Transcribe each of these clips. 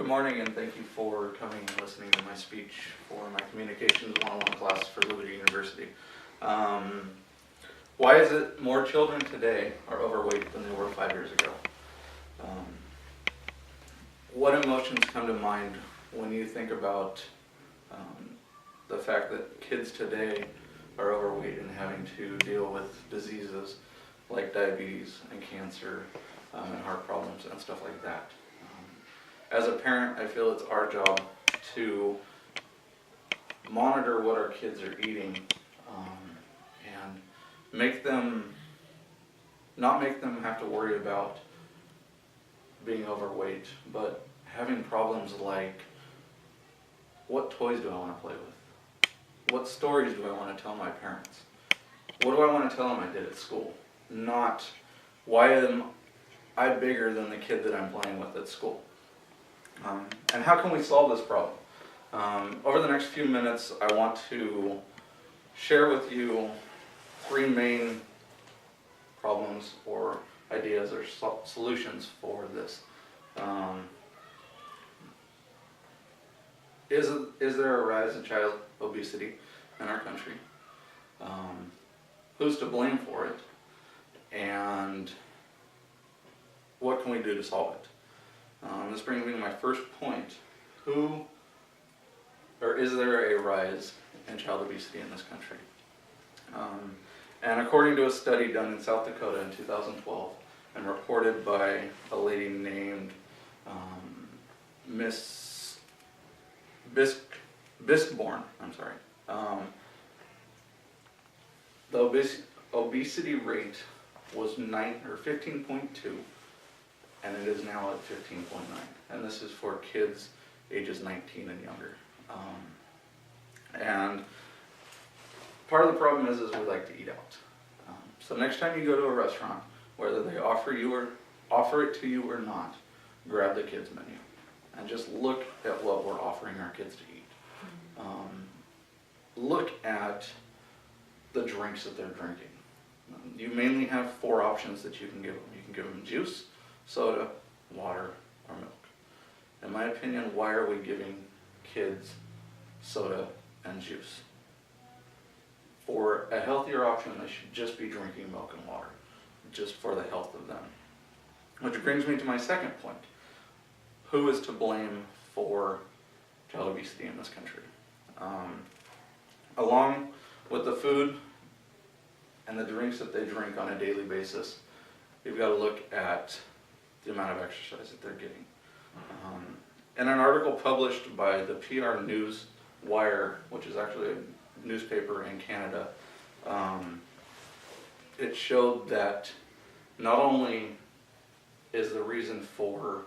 Good morning, and thank you for coming and listening to my speech for my Communications 101 class for Liberty University. Why is it more children today are overweight than they were 5 years ago? What emotions come to mind when you think about the fact that kids today are overweight and having to deal with diseases like diabetes and cancer and heart problems and stuff like that? As a parent, I feel it's our job to monitor what our kids are eating and not make them have to worry about being overweight, but having problems like, what toys do I want to play with? What stories do I want to tell my parents? What do I want to tell them I did at school? Not, why am I bigger than the kid that I'm playing with at school? And how can we solve this problem? Over the next few minutes, I want to share with you three main problems or ideas or solutions for this. Is there a rise in child obesity in our country? Who's to blame for it? And what can we do to solve it? This brings me to my first point. Is there a rise in child obesity in this country? And according to a study done in South Dakota in 2012 and reported by a lady named Miss Biskborn, the obesity rate was 15.2. And it is now at 15.9, and this is for kids ages 19 and younger. And part of the problem is we like to eat out. So next time you go to a restaurant, whether they offer it to you or not, grab the kids menu and just look at what we're offering our kids to eat. Look at the drinks that they're drinking. You mainly have 4 options that you can give them. You can give them juice, soda, water, or milk. In my opinion, why are we giving kids soda and juice? For a healthier option, they should just be drinking milk and water, just for the health of them. Which brings me to my second point. Who is to blame for child obesity in this country? Along with the food and the drinks that they drink on a daily basis, you've got to look at the amount of exercise that they're getting. In an article published by the PR News Wire, which is actually a newspaper in Canada, it showed that not only is the reason for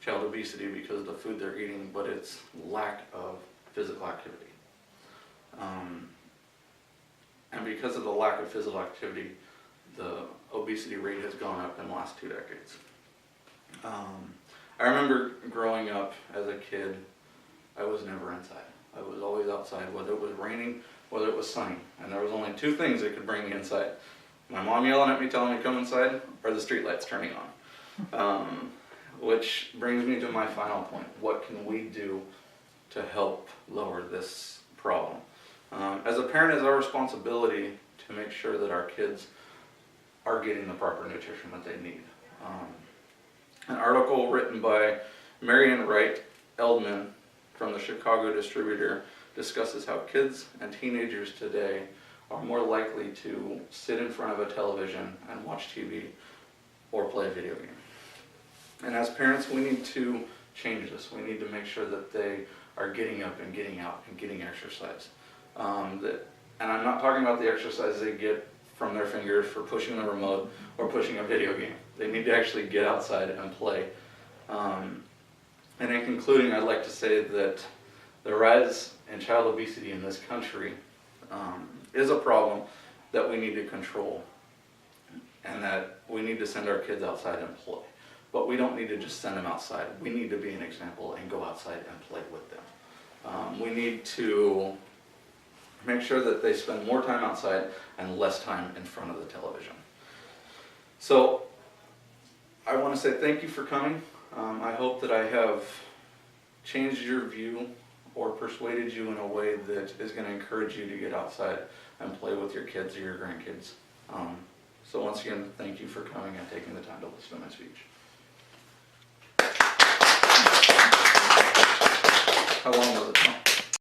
child obesity because of the food they're eating, but it's lack of physical activity. And because of the lack of physical activity, the obesity rate has gone up in the last 2 decades. I remember growing up as a kid, I was never inside. I was always outside, whether it was raining, whether it was sunny. And there was only 2 things that could bring me inside. My mom yelling at me, telling me to come inside, or the street lights turning on. Which brings me to my final point. What can we do to help lower this problem? As a parent, it's our responsibility to make sure that our kids are getting the proper nutrition that they need. An article written by Marian Wright Eldman from the Chicago Distributor discusses how kids and teenagers today are more likely to sit in front of a television and watch TV or play a video game. And as parents, we need to change this. We need to make sure that they are getting up and getting out and getting exercise. And I'm not talking about the exercise they get from their fingers for pushing the remote or pushing a video game. They need to actually get outside and play. And in concluding, I'd like to say that the rise in child obesity in this country is a problem that we need to control, and that we need to send our kids outside and play. But we don't need to just send them outside. We need to be an example and go outside and play with them. We need to make sure that they spend more time outside and less time in front of the television. So I want to say thank you for coming. I hope that I have changed your view or persuaded you in a way that is going to encourage you to get outside and play with your kids or your grandkids. So once again, thank you for coming and taking the time to listen to my speech. How long was